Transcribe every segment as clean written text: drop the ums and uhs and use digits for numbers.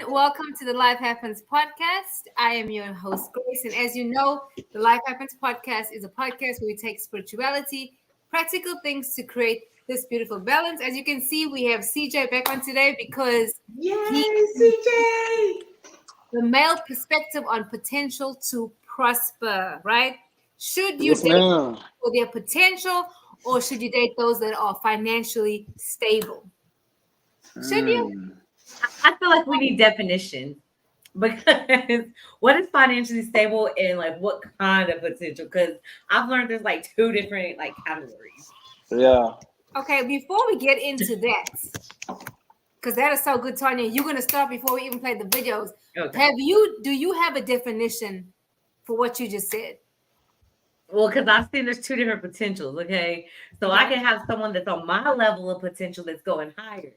Welcome to the Life Happens podcast. I am your host, Grace. And as you know, the Life Happens podcast is a podcast where we take spirituality, practical things to create this beautiful balance. As you can see, we have CJ back on today because CJ! The male perspective on potential to prosper, right? Should you date for their potential or should you date those that are financially stable? Should you? I feel like we need definition because what is financially stable and like what kind of potential? Because I've learned there's like two different like categories. Yeah. Okay, before we get into that, because that is so good, Tanya, you're gonna start before we even play the videos. Okay. Do you have a definition for what you just said? Well, because I've seen there's two different potentials. Okay, so I can have someone that's on my level of potential that's going higher.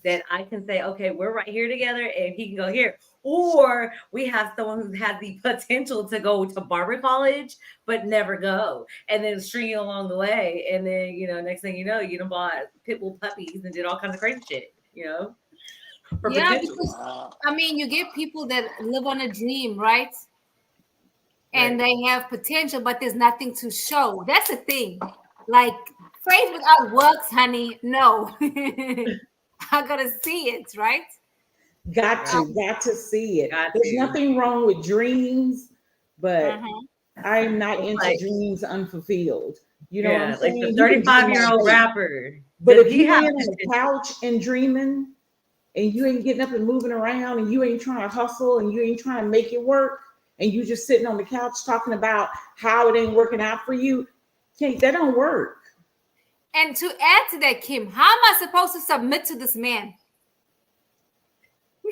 That I can say, okay, we're right here together and he can go here. Or we have someone who has the potential to go to barber college, but never go. And then string you along the way. And then, next thing you know, you done bought pit bull puppies and did all kinds of crazy shit, Yeah, because, you get people that live on a dream, right? And they have potential, but there's nothing to show. That's the thing. Like, faith without works, honey, no. I gotta see it, right? Got to see it. There's nothing wrong with dreams, but I am not into dreams unfulfilled. You know what I'm saying? Like the 35-year-old rapper. But if you're on the couch and dreaming, and you ain't getting up and moving around, and you ain't trying to hustle, and you ain't trying to make it work, and you just sitting on the couch talking about how it ain't working out for you, that don't work. And to add to that, Kim, how am I supposed to submit to this man?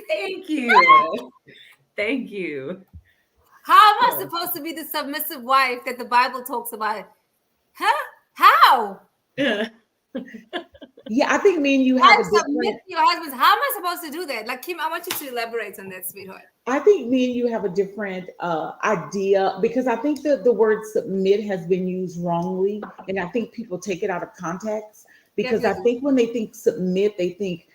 Thank you. Thank you. How am I supposed to be the submissive wife that the Bible talks about? Huh? How? Yeah, I think me and you have a different... your husbands. How am I supposed to do that? Like, Kim, I want you to elaborate on that, sweetheart. I think me and you have a different idea because I think that the word submit has been used wrongly. And I think people take it out of context because I think when they think submit, they think,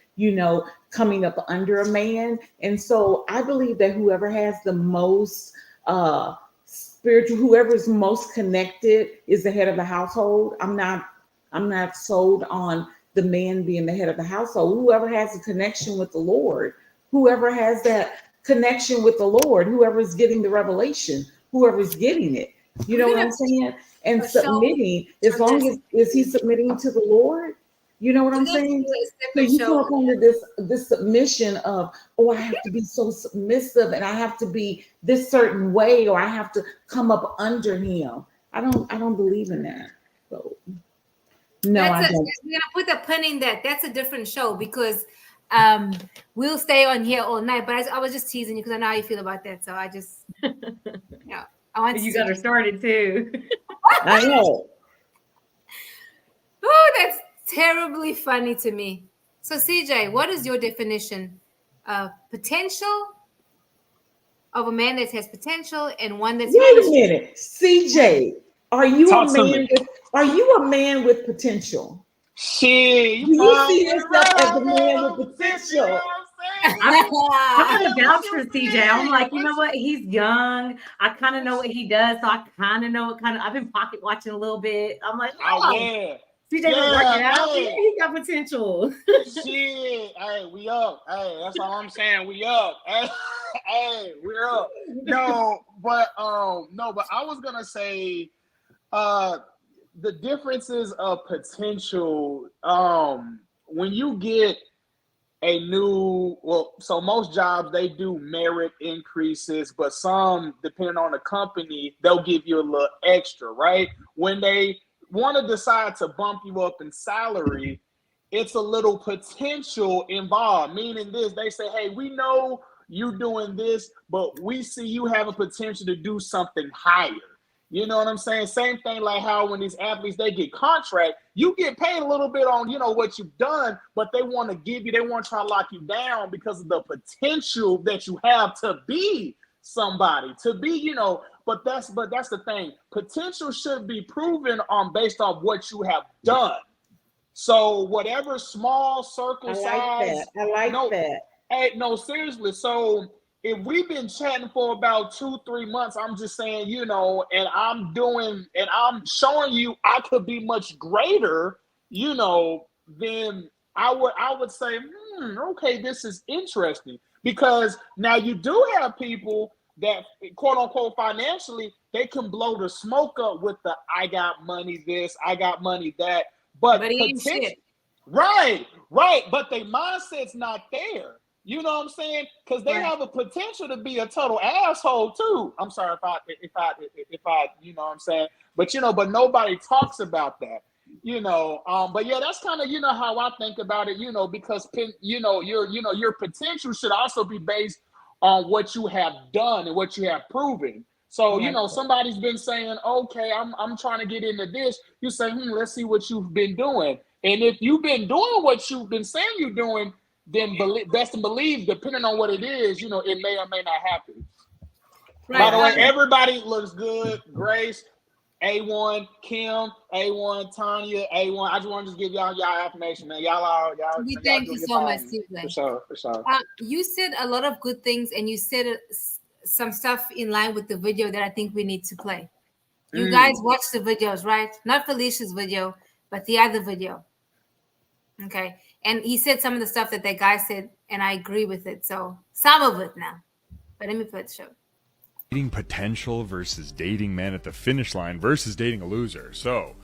coming up under a man. And so I believe that whoever has the most spiritual, whoever's most connected is the head of the household. I'm not sold on the man being the head of the household. Whoever has a connection with the Lord, whoever has that connection with the Lord, whoever's getting the revelation, whoever's getting it. You know what I'm saying? And submitting, as long as is he submitting to the Lord? You know what I'm saying? So you come up under this submission of, I have to be so submissive and I have to be this certain way, or I have to come up under him. I don't believe in that. So no, I don't. We're gonna put the pun in that. That's a different show because we'll stay on here all night. But I was just teasing you because I know how you feel about that. So I just, I want you got her started too. I know. Oh, that's terribly funny to me. So CJ, what is your definition of potential of a man that has potential and one that's wait a minute, CJ? Are you a man with potential? Shit, do you see yourself as a man with potential? I'm gonna vouch for CJ. I'm like, you know what? He's young. I kind of know what he does, so I kind of know what I've been pocket watching a little bit. I'm like, yeah. CJ been working out. Yeah, he got potential. Shit, hey, we up. Hey, that's all I'm saying. We up. Hey, we're up. No, but I was gonna say. The differences of potential, when you get so most jobs, they do merit increases, but some, depending on the company, they'll give you a little extra, right? When they want to decide to bump you up in salary, it's a little potential involved. Meaning this, they say, hey, we know you doing this, but we see you have a potential to do something higher. You know what I'm saying? Same thing like how when these athletes, they get contract, you get paid a little bit on, what you've done, but they want to give you, they want to try to lock you down because of the potential that you have to be somebody, to be, but that's the thing. Potential should be proven on based on what you have done. So whatever small circle size. I like that. Hey, no, seriously. So if we've been chatting for about 2-3 months, I'm just saying, and I'm showing you I could be much greater, then I would say, okay, this is interesting. Because now you do have people that, quote unquote, financially, they can blow the smoke up with the I got money this, I got money that. But he ain't shit. Right. But their mindset's not there. You know what I'm saying? Because they have a potential to be a total asshole too. I'm sorry if I, you know what I'm saying? But but nobody talks about that. But yeah, that's kind of how I think about it. Because your potential should also be based on what you have done and what you have proven. So somebody's been saying, okay, I'm trying to get into this. You say, let's see what you've been doing. And if you've been doing what you've been saying you're doing, then best to believe, depending on what it is, it may or may not happen. Right. By the way, everybody looks good. Grace, A1, Kim, A1, Tanya, A1. I just want to give y'all affirmation, man. Y'all. We thank you so much, for sure. You said a lot of good things, and you said some stuff in line with the video that I think we need to play. You guys watch the videos, right? Not Felicia's video, but the other video. Okay. And he said some of the stuff that guy said, and I agree with it. So some of it now. But let me play the show. Dating potential versus dating men at the finish line versus dating a loser. So,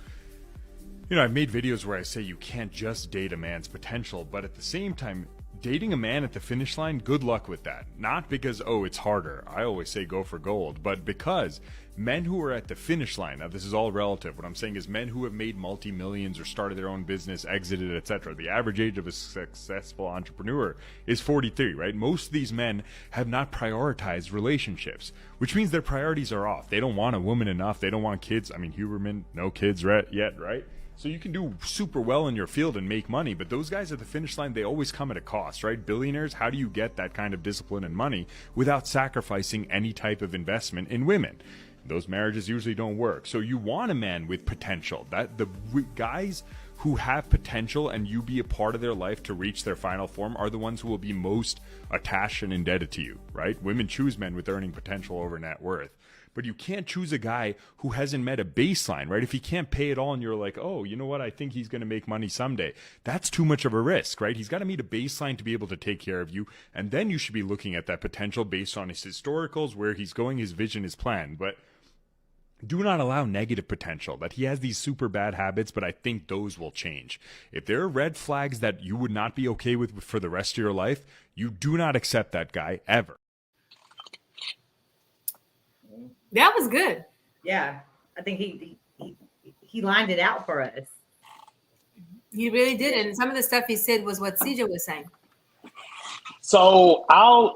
I've made videos where I say you can't just date a man's potential, but at the same time, dating a man at the finish line, good luck with that. Not because, it's harder. I always say go for gold, but because men who are at the finish line, now this is all relative. What I'm saying is men who have made multi-millions or started their own business, exited, etc. The average age of a successful entrepreneur is 43, right? Most of these men have not prioritized relationships, which means their priorities are off. They don't want a woman enough. They don't want kids. I mean, Huberman, no kids yet, right? So you can do super well in your field and make money, but those guys at the finish line, they always come at a cost, right? Billionaires, how do you get that kind of discipline and money without sacrificing any type of investment in women? Those marriages usually don't work. So you want a man with potential. That the guys who have potential and you be a part of their life to reach their final form are the ones who will be most attached and indebted to you, right? Women choose men with earning potential over net worth. But you can't choose a guy who hasn't met a baseline, right? If he can't pay it all and you're like, oh, you know what? I think he's going to make money someday. That's too much of a risk, right? He's got to meet a baseline to be able to take care of you. And then you should be looking at that potential based on his historicals, where he's going, his vision, his plan. But do not allow negative potential, that he has these super bad habits, but I think those will change. If there are red flags that you would not be okay with for the rest of your life, you do not accept that guy ever. That was good. Yeah, I think he lined it out for us. He really did. And some of the stuff he said was what CJ was saying. So I'll,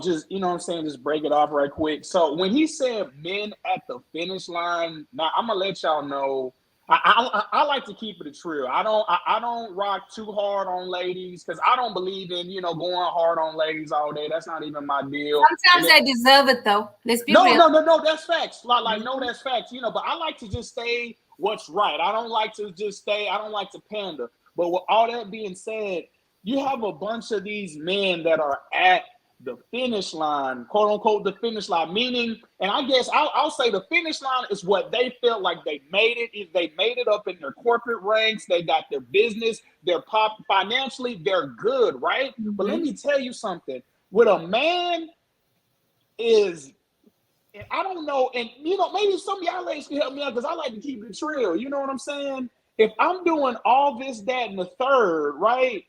just break it off right quick. So when he said men at the finish line, now I'm gonna let y'all know, I like to keep it a trio. I don't rock too hard on ladies because I don't believe in, going hard on ladies all day. That's not even my deal. Sometimes they deserve it though. Let's be real. No, that's facts. No, that's facts. But I like to just stay what's right. I don't like to pander. But with all that being said, you have a bunch of these men that are at the finish line, quote unquote, the finish line, meaning, and I guess I'll say the finish line is what they felt like they made it. If they made it up in their corporate ranks, they got their business, they're financially, they're good, right? Mm-hmm. But let me tell you something. With a man is, I don't know, and maybe some of y'all ladies can help me out because I like to keep it real. You know what I'm saying? If I'm doing all this, that, and the third, right?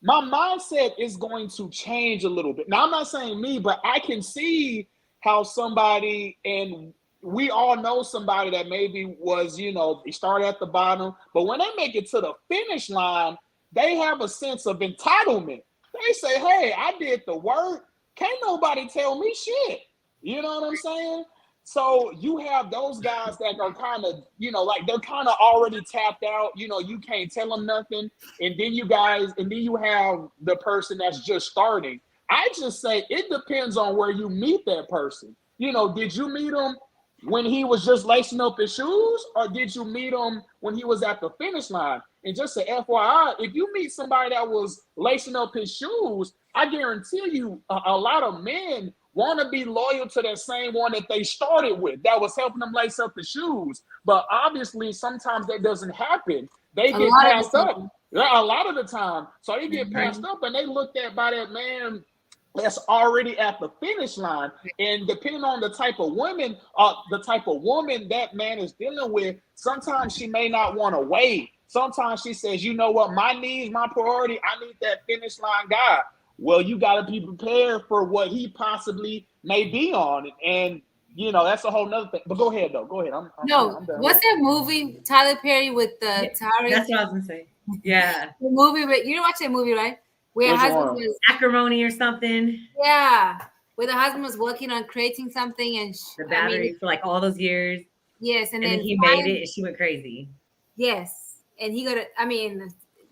My mindset is going to change a little bit. Now, I'm not saying me, but I can see how somebody, and we all know somebody that maybe was, they started at the bottom, but when they make it to the finish line, they have a sense of entitlement. They say, hey, I did the work. Can't nobody tell me shit. You know what I'm saying? So you have those guys that are kind of, like they're kind of already tapped out. You can't tell them nothing. And then you have the person that's just starting. I just say it depends on where you meet that person. Did you meet him when he was just lacing up his shoes, or did you meet him when he was at the finish line? And just an FYI, if you meet somebody that was lacing up his shoes, I guarantee you a lot of men want to be loyal to that same one that they started with, that was helping them lace up the shoes. But obviously, sometimes that doesn't happen. They get passed up. A lot of the time. So they get passed up, and they looked at by that man that's already at the finish line. And depending on the type of woman that man is dealing with, sometimes she may not want to wait. Sometimes she says, you know what, my needs, my priority, I need that finish line guy. Well, you got to be prepared for what he possibly may be on. And, that's a whole nother thing. But go ahead, though. Go ahead. I'm what's that movie, Tyler Perry with the Tari? That's what I was going to say. Yeah. The movie, but you didn't watch that movie, right? Where husband was acrimony or something. Yeah. Where the husband was working on creating something and the battery for like all those years. Yes. And then he made it and she went crazy. Yes. And he that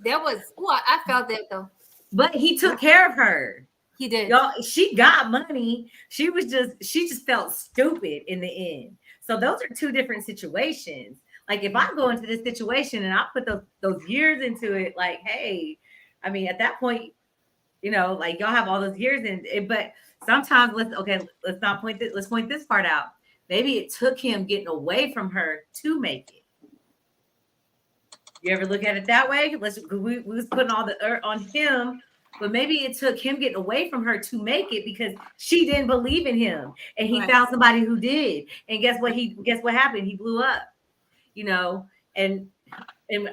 was, I felt that though. But he took care of her. He did. Y'all, she got money. She just felt stupid in the end. So those are two different situations. Like if I go into this situation and I put those years into it, like, hey, I mean, at that point, like y'all have all those years in it, but sometimes let's point this part out. Maybe it took him getting away from her to make it. You ever look at it that way? We was putting all the earth on him, but maybe it took him getting away from her to make it because she didn't believe in him, and he found somebody who did. And guess what happened? He blew up. And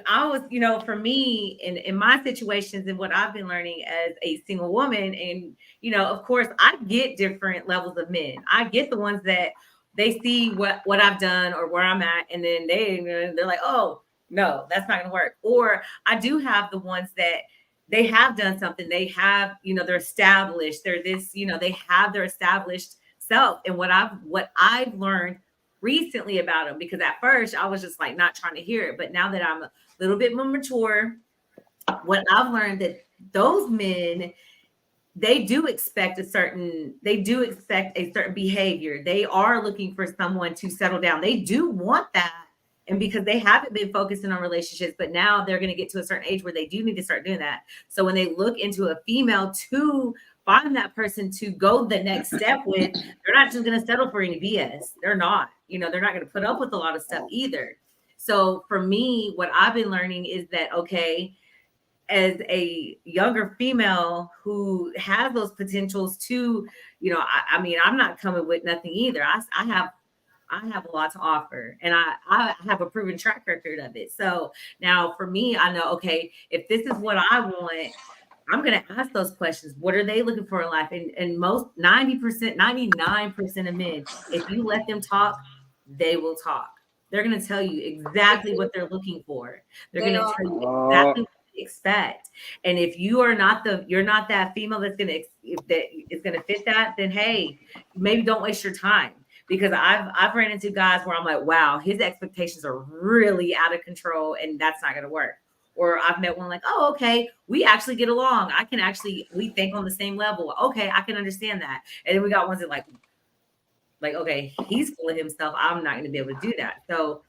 I was, for me in my situations and what I've been learning as a single woman, and of course, I get different levels of men. I get the ones that they see what I've done or where I'm at, and then they're like, oh, no, that's not going to work. Or I do have the ones that they have done something. They have, they're established. They're this, they have their established self. And what I've learned recently about them, because at first I was just like not trying to hear it. But now that I'm a little bit more mature, what I've learned that those men, they do expect a certain behavior. They are looking for someone to settle down. They do want that. And because they haven't been focusing on relationships, but now they're going to get to a certain age where they do need to start doing that. So when they look into a female to find that person to go the next step with, they're not just going to settle for any BS. They're not, they're not going to put up with a lot of stuff either. So for me, what I've been learning is that, okay, as a younger female who has those potentials to, I mean, I'm not coming with nothing either. I have a lot to offer, and I have a proven track record of it. So now for me, I know, okay, if this is what I want, I'm going to ask those questions. What are they looking for in life? And most 90%, 99% of men, if you let them talk, they will talk. They're going to tell you exactly what they're looking for. They're going to tell you exactly what they expect. And if you're not that female that's going to fit that, then hey, maybe don't waste your time. Because I've ran into guys where I'm like, wow, his expectations are really out of control, and that's not going to work. Or I've met one like, oh, okay, we actually get along. We think on the same level. Okay, I can understand that. And then we got ones that like, okay, he's full of himself. I'm not going to be able to do that. So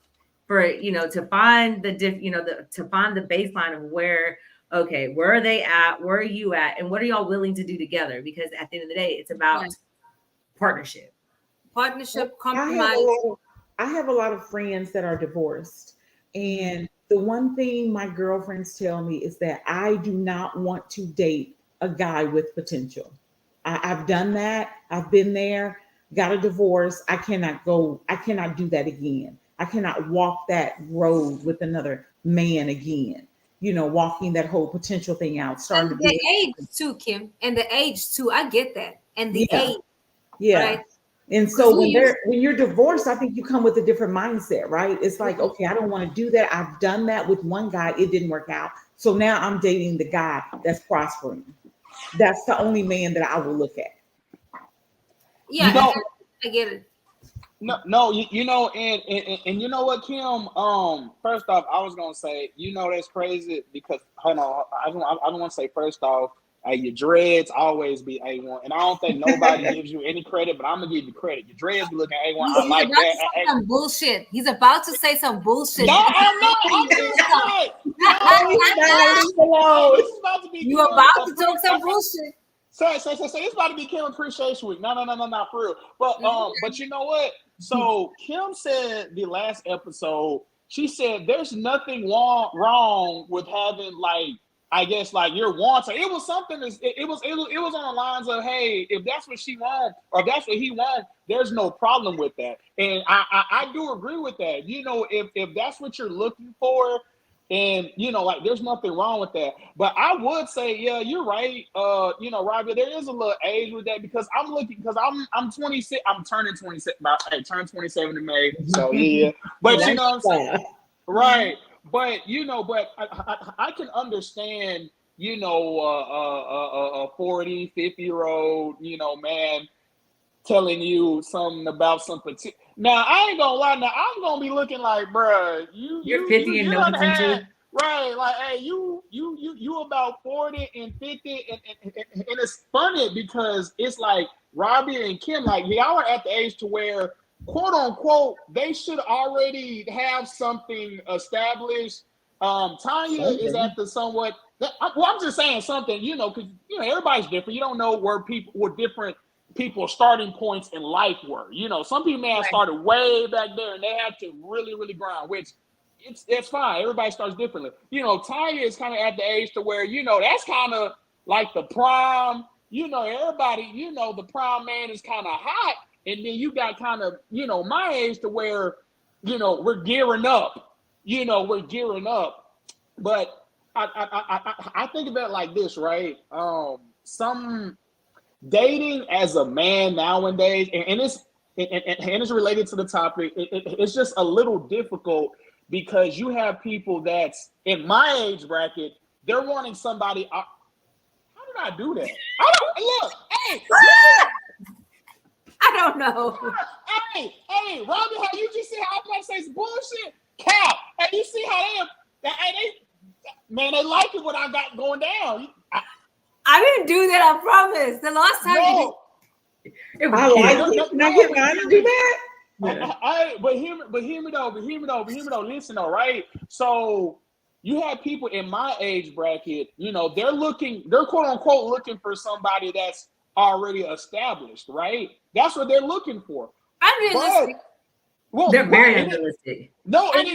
for, to find to find the baseline of where are they at? Where are you at? And what are y'all willing to do together? Because at the end of the day, it's about partnership, compromise. I have a lot of friends that are divorced, and the one thing my girlfriends tell me is that I do not want to date a guy with potential. I've done that. I've been there, got a divorce. I cannot do that again. I cannot walk that road with another man again. Walking that whole potential thing out. And the age too, Kim. And the age too. I get that. And the age. Yeah. Right? And so when you're divorced, I think you come with a different mindset, right? It's like, okay, I don't want to do that. I've done that with one guy. It didn't work out. So now I'm dating the guy that's prospering. That's the only man that I will look at. Yeah, You know, I get it. no, you know, and you know what, Kim? First off, I was gonna say, you know, that's crazy because hold on, I don't want to say first off, your dreads always be A1, and I don't think nobody gives you any credit, but I'm gonna give you credit. Your dreads be looking A1. I He's like about that. to say some bullshit. He's about to say some bullshit. No, I'm not. I'm just like, Leave alone. this is about to be. You Kim about to talk some bullshit. So it's about to be Kim Appreciation Week. No, not for real. But you know what? So Kim said the last episode, she said there's nothing wrong with having like, I guess like your wants. It was something. It was on the lines of, hey, if that's what she wants or if that's what he wants, there's no problem with that. And I do agree with that. You know, if that's what you're looking for. And you know, like there's nothing wrong with that. But I would say, yeah, you're right. You know, Robbie, there is a little age with that because I'm 26, I'm turning 26, I turn 27 in May. So yeah. But you know what I'm saying? Right. But you know, I can understand, you know, a 40, 50-year-old, you know, man telling you something about some particular. Now I ain't gonna lie. Now I'm gonna be looking like, bruh, you're 50 and no potential. Right, like, hey, you about 40 and 50, and it's funny because it's like Robbie and Kim, like y'all are at the age to where, quote unquote, they should already have something established. Tanya is at the somewhat. Well, I'm just saying something, you know, because you know everybody's different. You don't know where different people's starting points in life were. You know, some people may have started way back there and they had to really, really grind, which it's fine. Everybody starts differently. You know, Tanya is kind of at the age to where, you know, that's kind of like the prime, you know, everybody, you know, the prime man is kind of hot. And then you got kind of, you know, my age to where, you know, we're gearing up. You know, we're gearing up. But I think of it like this, right? Some dating as a man nowadays, and it's related to the topic. It's just a little difficult because you have people that's in my age bracket. They're wanting somebody. How did I do that? I don't look. Hey, I don't know. Hey, Robbie, how you just see how I'm gonna say it's bullshit? Cap. Hey, you see how they man, they like it when I got going down. I didn't do that. I promise. The last time you did. I like it. Can I get mine to do that? But hear me though. Listen though, right? So you have people in my age bracket, you know, they're quote unquote looking for somebody that's already established, right? That's what they're looking for. Unrealistic. They're very unrealistic. And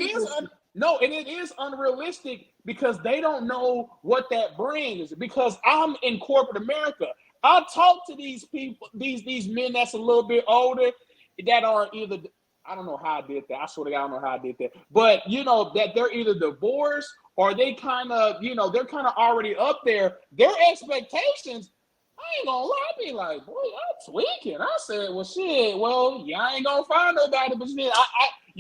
it is unrealistic because they don't know what that brings. Because I'm in corporate America. I talk to these people, these men that's a little bit older that are either, I don't know how I did that. I swear to God, I don't know how I did that. But you know, that they're either divorced or they kind of, you know, they're kind of already up there. Their expectations, I ain't gonna lie, I be like, boy, I'm tweaking. I said, well, shit, well, yeah, I ain't gonna find nobody, but shit,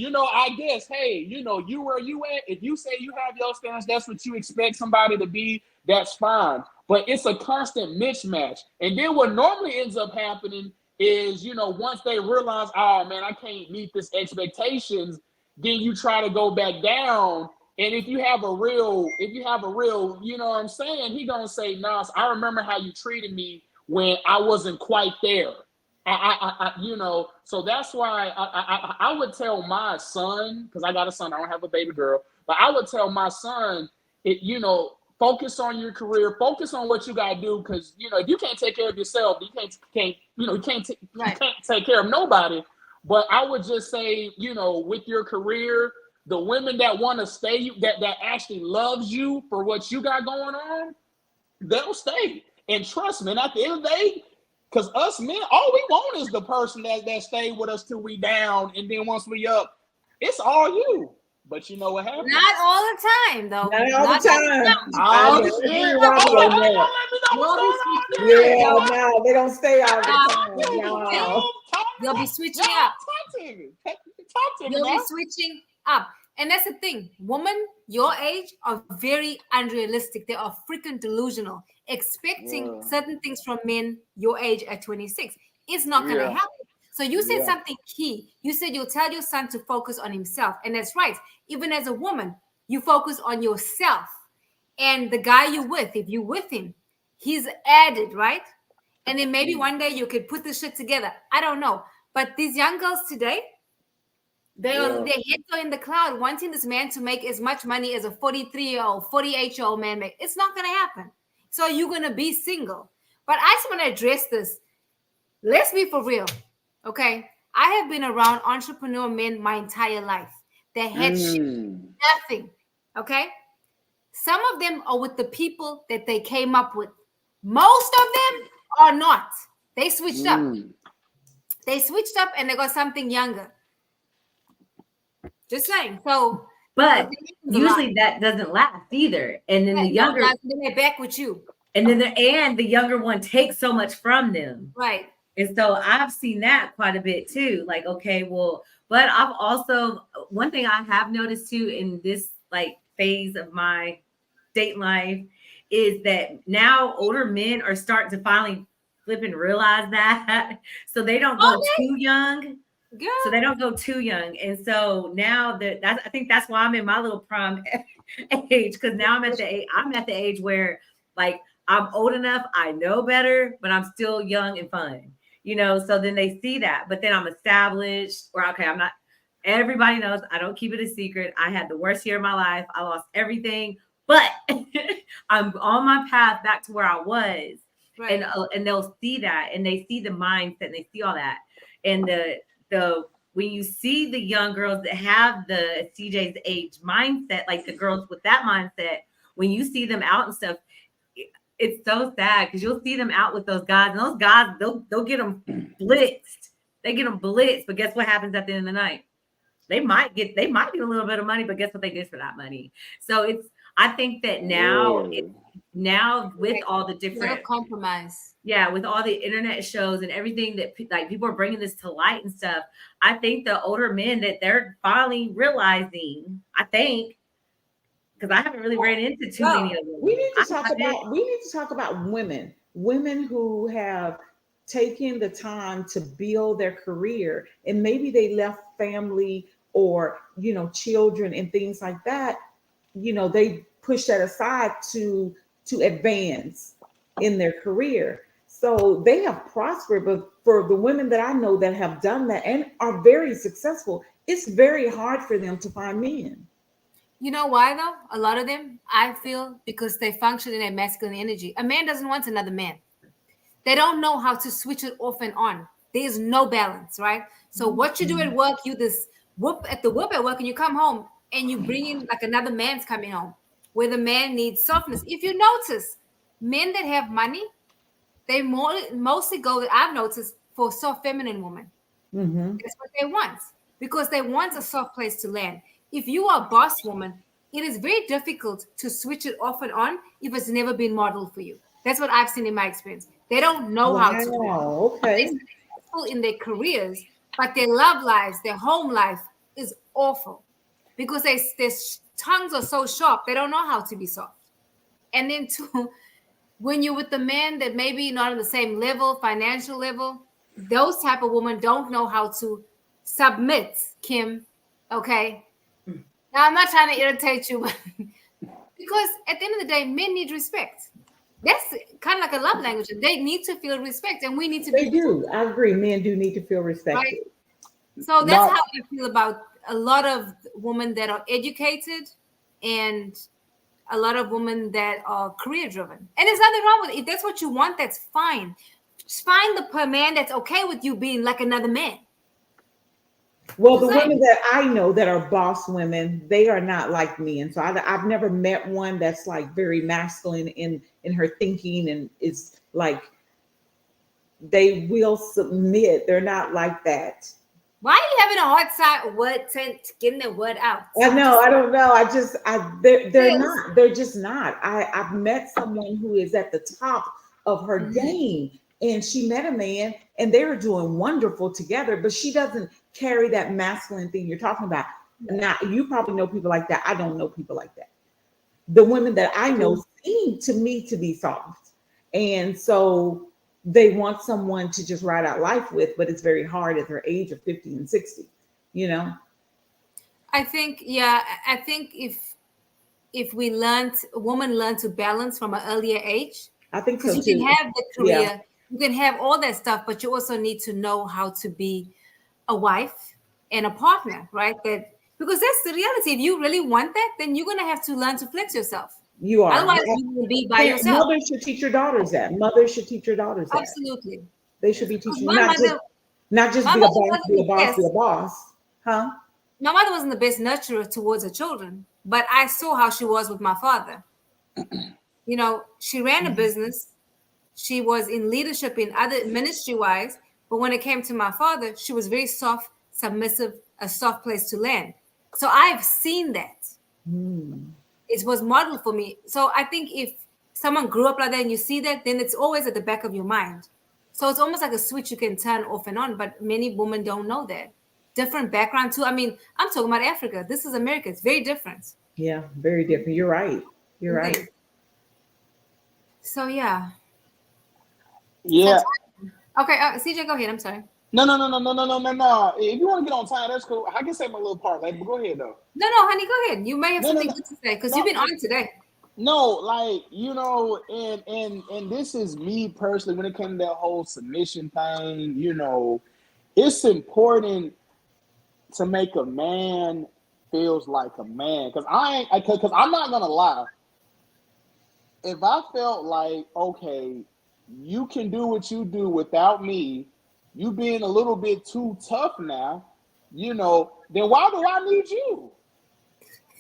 I guess, hey, you know, you where you at, if you say you have your stance, that's what you expect somebody to be, that's fine. But it's a constant mismatch. And then what normally ends up happening is, you know, once they realize, oh man, I can't meet this expectations, then you try to go back down. And if you have a real, you know what I'm saying, he gonna say, nah, I remember how you treated me when I wasn't quite there. You know, so that's why I would tell my son, because I got a son, I don't have a baby girl, but I would tell my son, you know, focus on your career, focus on what you gotta do, because you know, if you can't take care of yourself, you can't take care of nobody. But I would just say, you know, with your career, the women that want to stay, that actually loves you for what you got going on, they'll stay. And trust me, and at the end of the day, because us men, all we want is the person that stay with us till we down, and then once we up, it's all you. But you know what happens? Not all the time, though. Not all the time. No, they don't stay all the time. No. You'll be switching up. Talk to me. You'll be switching up. And that's the thing. Women your age are very unrealistic. They are freaking delusional, expecting Yeah. certain things from men your age at 26. It's not going to Yeah. happen. So you said Yeah. something key. You said you'll tell your son to focus on himself. And that's right. Even as a woman, you focus on yourself. And the guy you're with, if you're with him, he's added, right? And then maybe one day you could put this shit together. I don't know. But these young girls today, Yeah. their heads are in the cloud, wanting this man to make as much money as a 43-year-old, 48-year-old man make. It's not going to happen. So you're going to be single. But I just want to address this. Let's be for real. Okay. I have been around entrepreneur men my entire life. They had shit, nothing. Okay. Some of them are with the people that they came up with. Most of them are not. They switched up. They switched up and they got something younger. Just saying. So, but usually that doesn't last either. And then the younger, then they're back with you. And then the younger one takes so much from them. Right. And so I've seen that quite a bit too. Like, okay, well, but I've also, one thing I have noticed too in this like phase of my date life is that now older men are starting to finally flip and realize that. So they don't go too young. Good. So they don't go too young. And so now I think that's why I'm in my little prime age, because now I'm at the age where like I'm old enough, I know better, but I'm still young and fun. So then they see that, but then I'm established, or okay, I'm not, everybody knows I don't keep it a secret. I had the worst year of my life. I lost everything, but I'm on my path back to where I was. Right. And they'll see that, and they see the mindset, and they see all that. And the when you see the young girls that have the CJ's age mindset, like the girls with that mindset, when you see them out and stuff, it's so sad because you'll see them out with those guys, and those guys, they'll get them blitzed. They get them blitzed, but guess what happens at the end of the night? They might get a little bit of money, but guess what they did for that money? So I think that now with all the different compromise, with all the internet shows and everything that like people are bringing this to light and stuff, I think the older men that they're finally realizing, I think, because I haven't really ran into too many of them. We need to talk about women who have taken the time to build their career, and maybe they left family or children and things like that. They push that aside to advance in their career. So they have prospered, but for the women that I know that have done that and are very successful, it's very hard for them to find men. You know why though? A lot of them, I feel, because they function in a masculine energy. A man doesn't want another man. They don't know how to switch it off and on. There's no balance, right? So what you do at work, you this whoop at work, and you come home and you bring in like another man's coming home, where the man needs softness. If you notice, men that have money, they mostly go, I've noticed, for soft feminine women. Mm-hmm. That's what they want, because they want a soft place to land. If you are a boss woman, it is very difficult to switch it off and on if it's never been modeled for you. That's what I've seen in my experience. They don't know how to do it. Okay. They're successful in their careers, but their love lives, their home life is awful because their tongues are so sharp. They don't know how to be soft. And then when you're with the man that maybe not on the same level, financial level, those type of women don't know how to submit, Kim. Okay. Now, I'm not trying to irritate you, but because at the end of the day, men need respect. That's kind of like a love language. They need to feel respect, and we need to. They do. I agree. Men do need to feel respected. Right? So that's how I feel about a lot of women that are educated, and a lot of women that are career driven. And there's nothing wrong with it. If that's what you want, that's fine. Just find the man that's okay with you being like another man. Well, the women that I know that are boss women, they are not like me. And so I've never met one that's like very masculine in her thinking and is like, they will submit. They're not like that. Why are you having a hard time getting the word out? I know. I don't know. They're not. They're just not. I've met someone who is at the top of her game, and she met a man and they were doing wonderful together, but she doesn't carry that masculine thing you're talking about. Now, you probably know people like that. I don't know people like that. The women that I know seem to me to be soft. And so they want someone to just ride out life with, but it's very hard at their age of 50 and 60, you know? I think, yeah, I think if we learned, women learn to balance from an earlier age, I think because so you can too. have the career, Yeah. you can have all that stuff, but you also need to know how to be a wife and a partner, right? That because that's the reality. If you really want that, then you're gonna have to learn to flex yourself. You are. Otherwise, you will be by yourself. Mothers should teach your daughters that. Mothers should teach your daughters that. Absolutely. They should be 'Cause teaching my not mother, just not just my be a mother boss, wasn't be a the boss, be best. a boss. Huh? My mother wasn't the best nurturer towards her children, but I saw how she was with my father. You know, she ran a business. She was in leadership in other ministry wise, but when it came to my father, she was very soft, submissive, a soft place to land. So I've seen that. It was modeled for me. So I think if someone grew up like that and you see that, then it's always at the back of your mind. So it's almost like a switch you can turn off and on, but many women don't know that. Different background too. I mean, I'm talking about Africa. This is America. It's very different. Yeah, very different. You're right. You're right. Indeed. So yeah. Yeah. Okay, CJ, go ahead. I'm sorry. No. If you want to get on time, that's cool. I can say my little part later, but go ahead though. No, honey, go ahead. You may have something good to say because you've been on today. No, like and this is me personally when it came to that whole submission thing. It's important to make a man feels like a man because I'm not gonna lie. If I felt like okay, you can do what you do without me, you being a little bit too tough now, then why do I need you?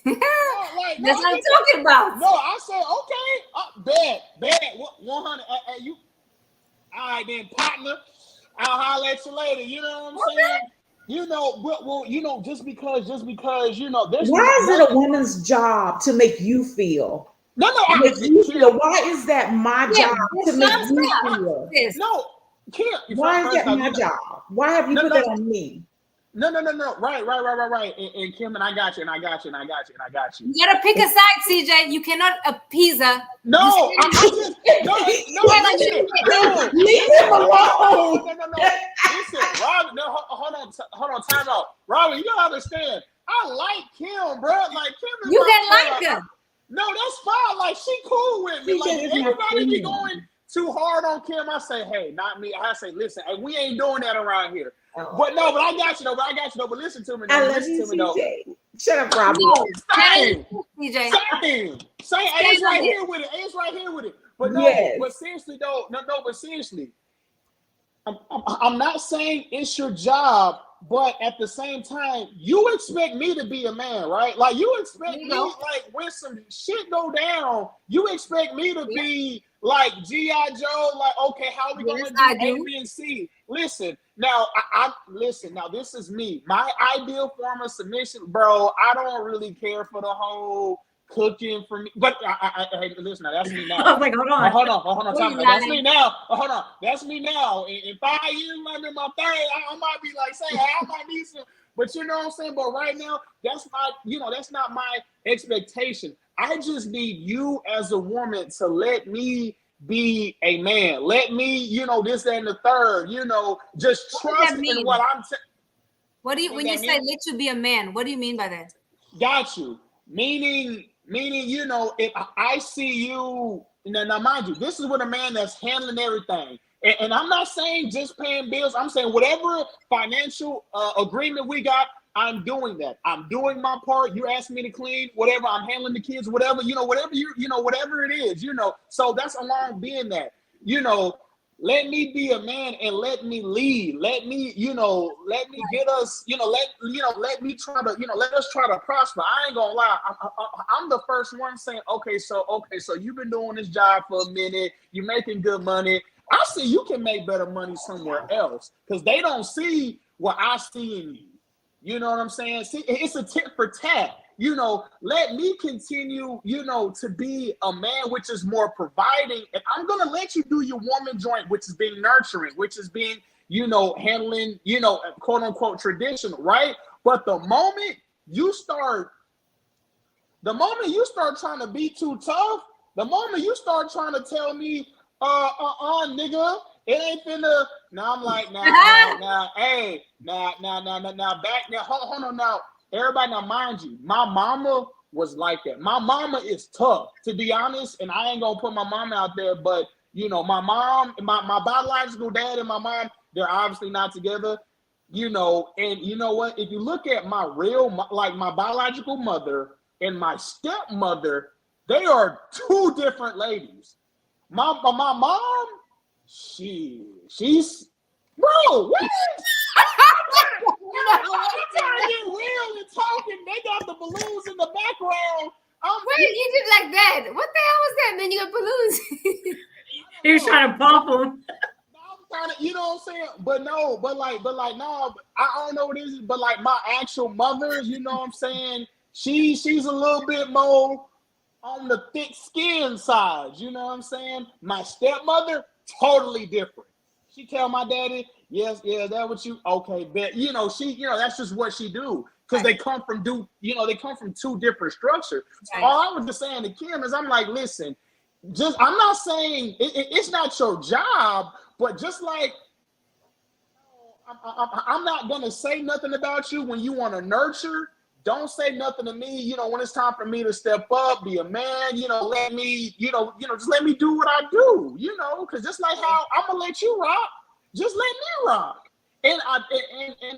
That's what I'm talking about. No, I said okay, bet 100. You all right then, partner? I'll holler at you later. You know what I'm saying? Just because there's Why is it a woman's job to make you feel? No, why is that my job to make you feel? No, Kim. Why is that my job? Why have you put that on me? No. Right. And Kim, and I got you. You gotta pick a side, CJ. You cannot appease her. No, listen. Leave him alone. No. Listen, Robin. No, hold on. Time out, Robin. You gotta understand. I like Kim, bro. Like Kim is. You can like her. No, that's fine. Like she cool with me. Like everybody be going too hard on Kim. I say, hey, not me. I say, listen, hey, we ain't doing that around here. Oh. But I got you though. But listen to me. I love you, CJ. Shut up, Robin. No, Same. CJ. Same. It's right here with it. But no. Yes. But seriously though, no. But seriously, I'm not saying it's your job, but at the same time, you expect me to be a man, right? Like you expect me, like when some shit go down, you expect me to be like G.I. Joe, like okay, how are we gonna do A, B, and C? Listen, now listen. Now this is me. My ideal form of submission, bro. I don't really care for the whole cooking for me, but hey, listen. Now that's me now. I was like, hold on. Hold on. That's me now. Hold on. That's me now. In 5 years, might be my third. I might be like saying, hey, I might need some. But you know what I'm saying. But right now, that's not my expectation. I just need you as a woman to let me be a man. Let me, this, that, and the third. Just trust in what I'm saying. What do you when you say let you be a man? What do you mean by that? Got you. Meaning, if I see you, now mind you, this is with a man that's handling everything. And I'm not saying just paying bills. I'm saying whatever financial agreement we got, I'm doing that. I'm doing my part. You ask me to clean, whatever. I'm handling the kids, whatever, whatever it is, So that's along being that, let me be a man and let me lead. Let me get us, let me try to, let us try to prosper. I ain't gonna lie. I'm the first one saying, okay, so you've been doing this job for a minute. You're making good money. I see you can make better money somewhere else because they don't see what I see in you. You know what I'm saying? See, it's a tit for tat. Let me continue, to be a man, which is more providing. And I'm going to let you do your woman joint, which is being nurturing, which is being, handling, quote unquote traditional, right? But the moment the moment you start trying to be too tough, the moment you start trying to tell me, nigga, it ain't finna. Now I'm like, hey, back now, hold on now. Everybody, now mind you, my mama was like that. My mama is tough, to be honest, and I ain't gonna put my mama out there, but my mom, my biological dad and my mom, they're obviously not together, and you know what? If you look at my my biological mother and my stepmother, they are two different ladies. My mom, she's bro, what? I'm trying to get real and talking. They got the balloons in the background. Wait, you did like that? What the hell was that? And then you got balloons. He was trying to pop them. You know what I'm saying? But no, I don't know what it is, but like my actual mother, you know what I'm saying? She's a little bit more on the thick skin side, you know what I'm saying? My stepmother, totally different. She tell my daddy, yes, that what you okay, bet that's just what she do. Because they come from two different structures. So right. All I was just saying to Kim is I'm like, listen, I'm not saying it's not your job, but just like I'm not gonna say nothing about you when you want to nurture. Don't say nothing to me, when it's time for me to step up, be a man, let me, just let me do what I do, because just like how I'm gonna let you rock, just let me rock. And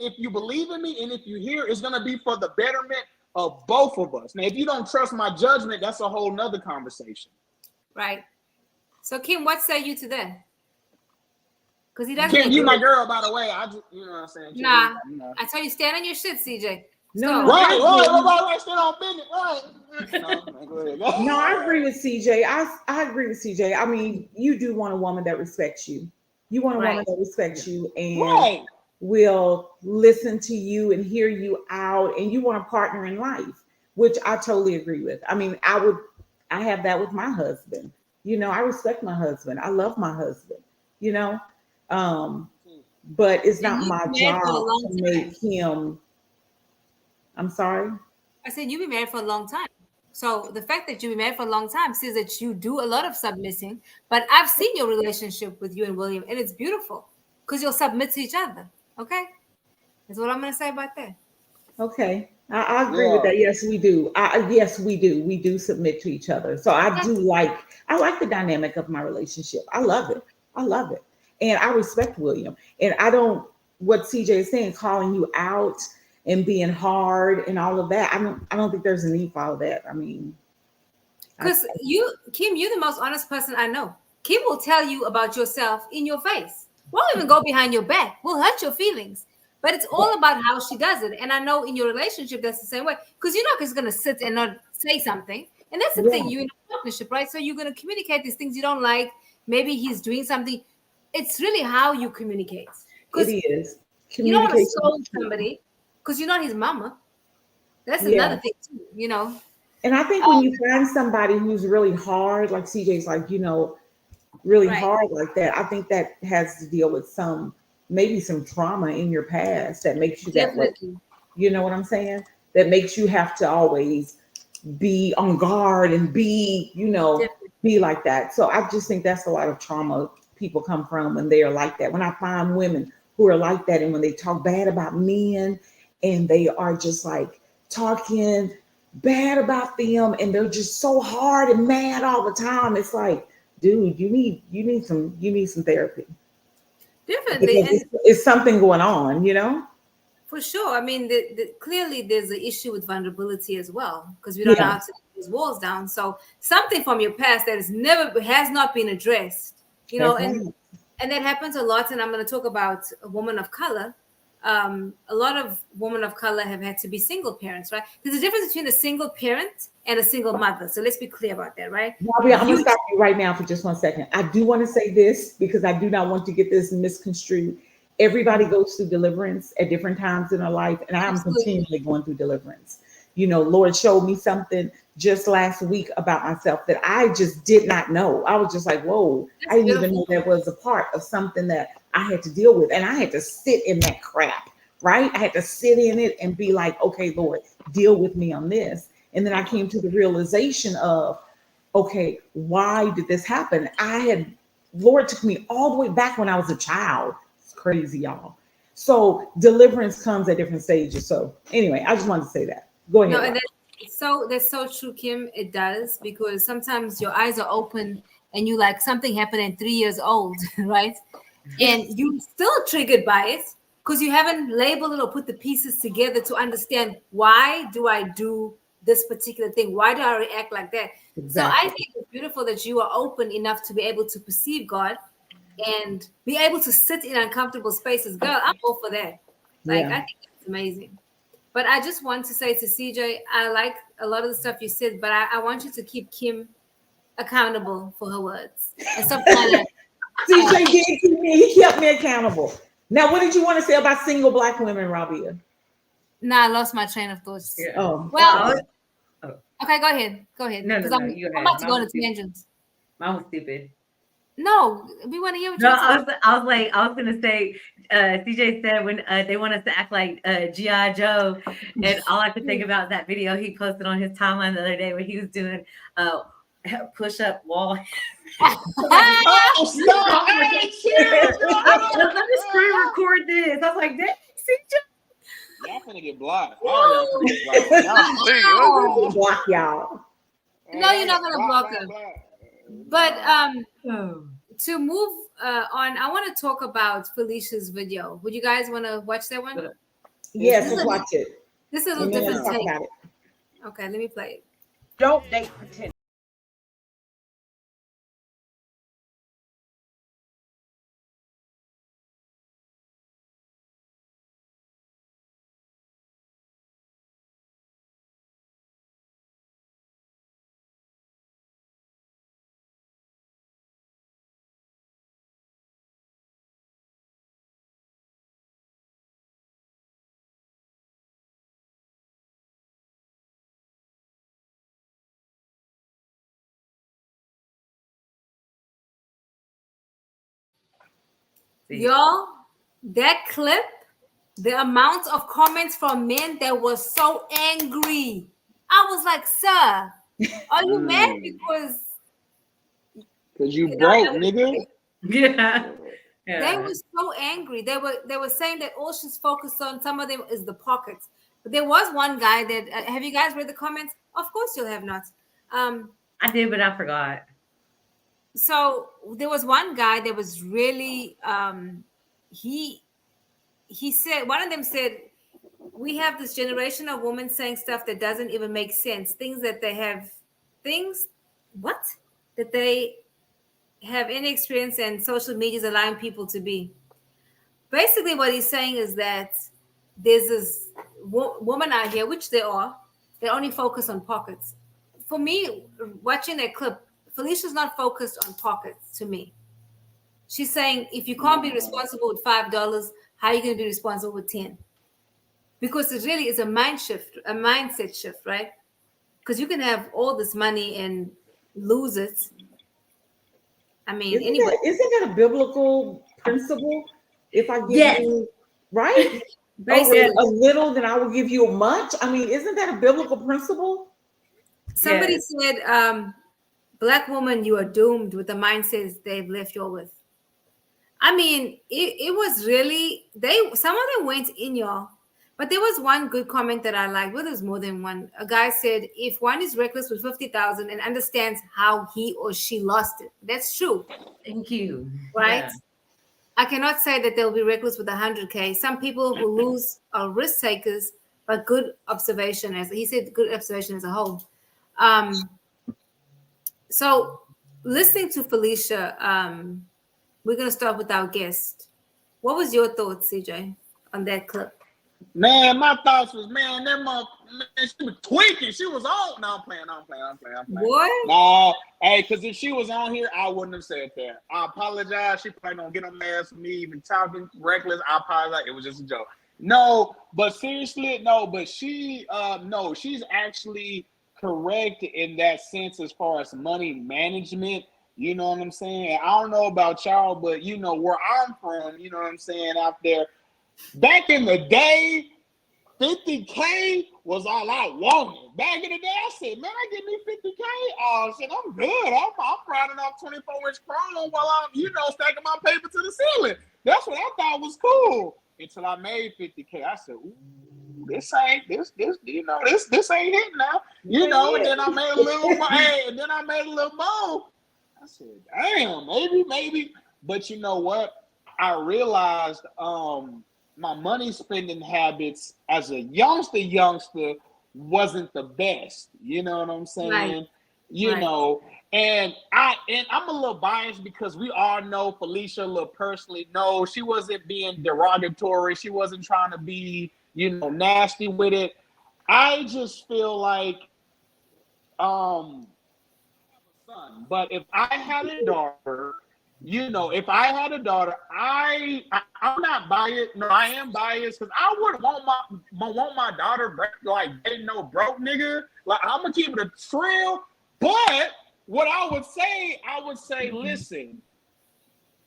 if you believe in me and if you hear, it's gonna be for the betterment of both of us. Now, if you don't trust my judgment, that's a whole nother conversation. Right. So Kim, what say you to that? Because he doesn't. Kim, you my girl, by the way. I just, you know what I'm saying. Nah, I tell you, stand on your shit, CJ. No, so, right, stand on business, right? No, I agree with CJ. I agree with CJ. I mean, you do want a woman that respects you. You want a woman that respects you and will listen to you and hear you out, and you want a partner in life, which I totally agree with. I mean, I have that with my husband. I respect my husband. I love my husband, but it's not my job to make him. I'm sorry? I said you've been married for a long time. So the fact that you've been married for a long time says that you do a lot of submitting. But I've seen your relationship with you and William, and it's beautiful because you'll submit to each other. Okay? That's what I'm going to say about that. Okay. I agree with that. Yes, we do. Yes, we do. We do submit to each other. So I like the dynamic of my relationship. I love it. And I respect William. And what CJ is saying, calling you out and being hard and all of that. I don't think there's a need for all of that. I mean, because Kim, you're the most honest person I know. Kim will tell you about yourself in your face. Won't even go behind your back. Will hurt your feelings. But it's all about how she does it. And I know in your relationship that's the same way. Because you're not just going to sit and not say something. And that's the thing. You're in a partnership, right? So you're going to communicate these things you don't like. Maybe he's doing something. It's really how you communicate. It is. You don't want to scold somebody. Because you're not his mama. That's another thing too, And I think when you find somebody who's really hard, like CJ's like, really hard like that, I think that has to deal with maybe some trauma in your past that makes you that way. You know what I'm saying? That makes you have to always be on guard and be, be like that. So I just think that's a lot of trauma people come from when they are like that. When I find women who are like that and when they talk bad about men, and they are just like talking bad about them, and they're just so hard and mad all the time. It's like, dude, you need some therapy. Definitely, it's something going on, For sure. I mean, clearly there's an issue with vulnerability as well because we don't know how to take these walls down. So something from your past that has not been addressed, and that happens a lot. And I'm going to talk about a woman of color. A lot of women of color have had to be single parents, right? There's a difference between a single parent and a single mother. So let's be clear about that, right? I'm going to stop you right now for just 1 second. I do want to say this because I do not want to get this misconstrued. Everybody goes through deliverance at different times in their life, and I'm continually going through deliverance. Lord showed me something just last week about myself that I just did not know. I was just like, whoa, I didn't even know that was a part of something that I had to deal with. And I had to sit in that crap right? I had to sit in it and be like, okay, Lord, deal with me on this. And then I came to the realization of, okay, why did this happen? Lord took me all the way back when I was a child. It's crazy, y'all. So deliverance comes at different stages. So anyway, I just wanted to say that. Go ahead. No, and that's so true, Kim. It does, because sometimes your eyes are open and you like something happened at 3 years old, right? And you still triggered by it because you haven't labeled it or put the pieces together to understand, why do I do this particular thing? Why do I react like that? So I Exactly. think it's beautiful that you are open enough to be able to perceive God and be able to sit in uncomfortable spaces. Girl, I'm all for that. Like, I Yeah. think it's amazing. But I just want to say to CJ, I like a lot of the stuff you said, but I want you to keep Kim accountable for her words and stop trying to. CJ did keep me, he kept me accountable. Now, what did you want to say about single black women, Rabia? Nah, I lost my train of thoughts. Yeah. Oh, Well, I was- okay, go ahead. Go ahead. no, Because you I'm ahead. about to go on a tangent. Mine was stupid. No, we want to hear what No, you say. I was gonna say, CJ said when they want us to act like GI Joe, and all I could think about is that video he posted on his timeline the other day where he was doing push up wall. Oh, stop! Hey, chill! Let me screen record this. I was like, that CJ. Y'all finna get blocked. All y'all finna get blocked. Y'all please. No. block y'all. No, you're not gonna block her. But Oh. to move on, I want to talk about Felicia's video. Would you guys want to watch that one? Yes, let's watch it. This is a And then let's different talk take. about it. Okay, let me play it. Don't date pretend. Y'all, that clip, the amount of comments from men that was so angry. I was like, sir, are you mad because Cause you broke, nigga. Yeah. they were so angry? They were saying that all she's focused on, some of them, is the pockets. But there was one guy that have you guys read the comments? Of course you'll have not. I did, but I forgot. So there was one guy that was really he said, one of them said, we have this generation of women saying stuff that doesn't even make sense, things that they have things what that they have any experience, and social media is allowing people to be. Basically what he's saying is that there's this woman out here, which there are, that only focus on pockets. For me, watching that clip, Felicia's not focused on pockets to me. She's saying, if you can't be responsible with $5, how are you going to be responsible with 10? Because it really is a mindset shift, right? Because you can have all this money and lose it. I mean, anybody. Isn't that a biblical principle? If I give Yes. you right Basically, a little, then I will give you much. I mean, isn't that a biblical principle? somebody Yes. said, black woman, you are doomed with the mindsets they've left you with. I mean, it was really, some of them went in, y'all. But there was one good comment that I liked. Well, there's more than one. A guy said, if one is reckless with 50,000 and understands how he or she lost it, that's true, Thank you. right? Yeah. I cannot say that they'll be reckless with 100K. Some people who lose are risk takers, but good observation, as he said, good observation as a whole. So listening to Felicia, we're gonna start with our guest. What was your thoughts, CJ, on that clip? Man, my thoughts was, man, she was tweaking. She was on. No, I'm playing. Boy, No, hey, because if she was on here, I wouldn't have said that. I apologize. She probably don't get on my ass for me even talking reckless. I apologize. It was just a joke. No, but seriously, no, but she's actually correct in that sense as far as money management. You know what I'm saying? I don't know about y'all, but you know where I'm from, you know what I'm saying, out there. Back in the day, 50K was all I wanted. Back in the day, I said, man, I get me 50K. Oh, shit, I'm good. I'm rounding off 24-inch chrome while I'm, stacking my paper to the ceiling. That's what I thought was cool. Until I made 50K. I said, ooh, this ain't hitting now. And then I made a little more. And then I made a little more. I said, damn, maybe. But you know what? I realized my money spending habits as a youngster wasn't the best. You know what I'm saying? Right. And I'm a little biased because we all know Felicia a little personally. No, she wasn't being derogatory. She wasn't trying to be, nasty with it. I just feel like son. But if I had a daughter, I'm not biased. No, I am biased because I wouldn't want my daughter like dating no broke nigga. Like I'm gonna keep it a trail. But what I would say, listen,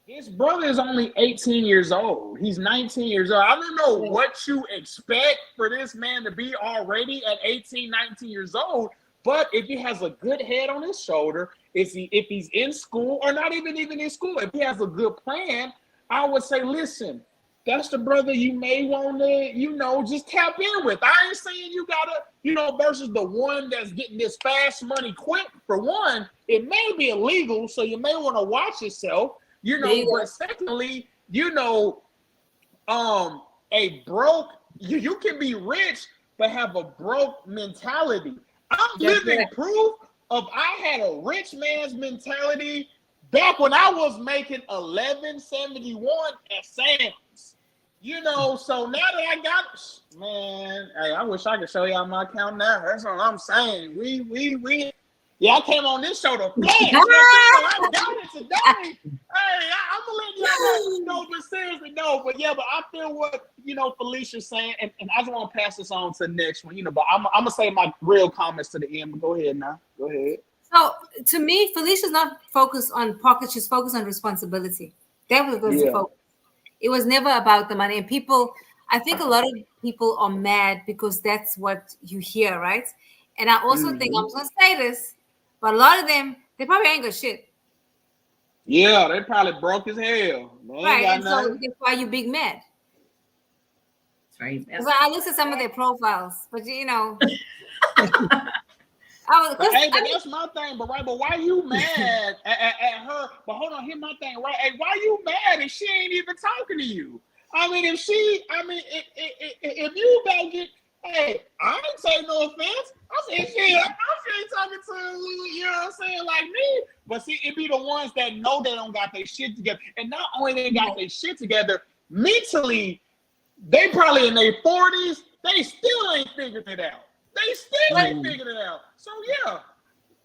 his brother is only 18 years old. He's 19 years old. I don't know what you expect for this man to be already at 18, 19 years old. But if he has a good head on his shoulder, if he's in school or not even in school, if he has a good plan, I would say, listen, that's the brother you may want to, just tap in with. I ain't saying you gotta, versus the one that's getting this fast money quick. For one, it may be illegal, so you may want to watch yourself, but secondly, a broke, you can be rich, but have a broke mentality. I'm living proof of I had a rich man's mentality back when I was making $11.71 at Sam's. So now that I got, man, hey, I wish I could show y'all my account now. That's what I'm saying. I came on this show to flex. I got it today. Hey, I'm gonna let y'all know, but seriously, no. But I feel what Felicia's saying, and I just want to pass this on to the next one. But I'm gonna say my real comments to the end. But go ahead now. Go ahead. So to me, Felicia's not focused on pockets; she's focused on responsibility. That was the focus. It was never about the money. And people, I think a lot of people are mad because that's what you hear, right? And I also think I'm gonna say this. But a lot of them, they probably ain't got shit. Yeah, they probably broke as hell. Right, and so that's why you big mad. Right. Because I looked at some of their profiles, but Hey, but that's my thing. But why you mad at her? But hold on, here's my thing, right? Hey, why you mad if she ain't even talking to you? I mean, if you about get. Hey, I ain't say no offense. I said, shit, she ain't talking to, you know what I'm saying, like me. But see, it be the ones that know they don't got their shit together. And not only they got their shit together, mentally, they probably in their 40s, they still ain't figured it out. So, yeah.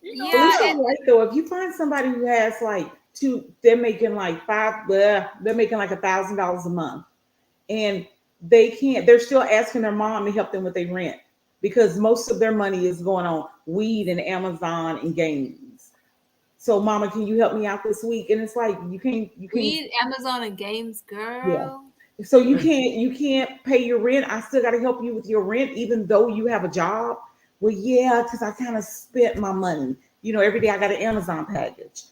Felicia's right, though. If you find somebody who has they're making like $1,000 a month. And they're still asking their mom to help them with their rent because most of their money is going on weed and Amazon and games. So mama, can you help me out this week? And it's like, you can't weed, Amazon and games, girl. Yeah. So you can't pay your rent. I still got to help you with your rent, even though you have a job. Well, yeah, because I kind of spent my money. Every day I got an Amazon package.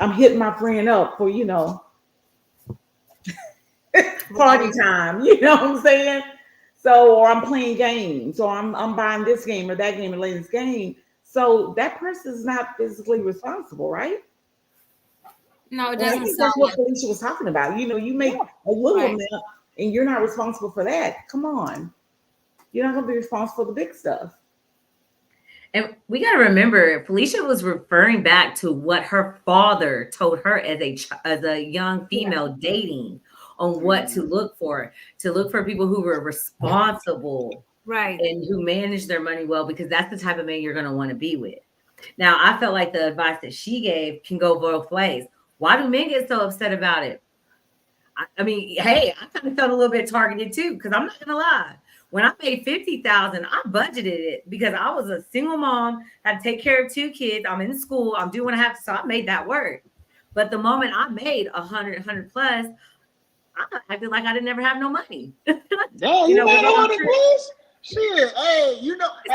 I'm hitting my friend up for, party time, you know what I'm saying? So, or I'm playing games, or I'm buying this game or that game or latest game. So that person is not physically responsible, right? No, it doesn't. I think that's what Felicia was talking about. You make a little amount and you're not responsible for that. Come on, you're not gonna be responsible for the big stuff. And we got to remember, Felicia was referring back to what her father told her as a young female dating on what to look for people who were responsible, right, and who manage their money well, because that's the type of man you're going to want to be with. Now, I felt like the advice that she gave can go both ways. Why do men get so upset about it? I mean, hey, I kind of felt a little bit targeted too, because I'm not going to lie. When I made $50,000, I budgeted it because I was a single mom, had to take care of 2 kids. I'm in school. I'm doing what I have to. So I made that work. But the moment I made 100 plus, I acted like I didn't ever have no money. Yeah, You you know, we made go on all the trips. rules. Shit, hey,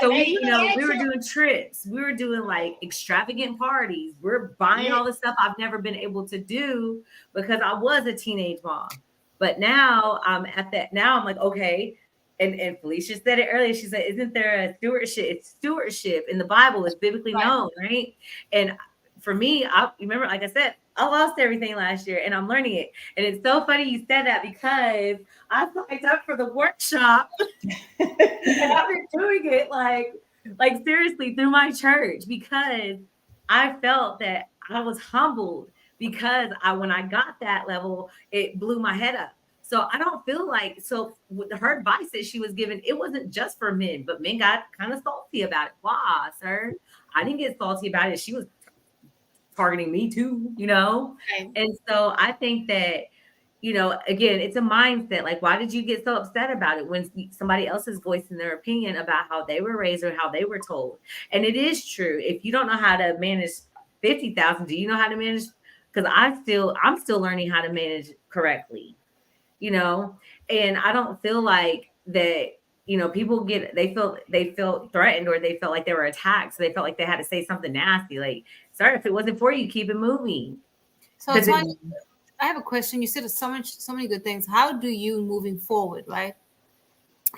So hey, we, you you know know, what I we were tell? doing trips. We were doing like extravagant parties. We're buying Yeah, all the stuff I've never been able to do because I was a teenage mom. But now I'm at that. Now I'm like, okay. And Felicia said it earlier. She said, "Isn't there a stewardship? It's stewardship in the Bible. It's biblically Right. known, right?" And for me, I remember, like I said, I lost everything last year, and I'm learning it. And it's so funny you said that because I signed up for the workshop and I've been doing it like seriously through my church because I felt that I was humbled because when I got that level, it blew my head up. So I don't feel like so with her advice that she was given, it wasn't just for men, but men got kind of salty about it. Why, sir? I didn't get salty about it. She was targeting me too, you know? Right. And so I think that again, it's a mindset. Like, why did you get so upset about it when somebody else is voicing their opinion about how they were raised or how they were told? And it is true. If you don't know how to manage 50,000, do you know how to manage? Because I'm still learning how to manage correctly, you know, and I don't feel like that. People they felt threatened or they felt like they were attacked. So they felt like they had to say something nasty. Like, sorry, if it wasn't for you, keep it moving. So Because it, Tanya, I have a question. You said so many good things. How do you moving forward, right?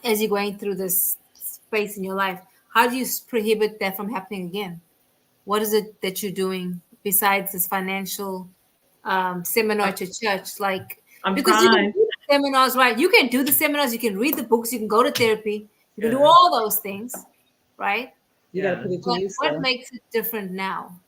As you're going through this space in your life, how do you prohibit that from happening again? What is it that you're doing besides this financial seminar to church? Like, I'm because you can trying. do the seminars, right? You can do the seminars, you can read the books, you can go to therapy, you can do Yeah. all those things, right? You got to Yeah. put it to But use, what though. makes it different now?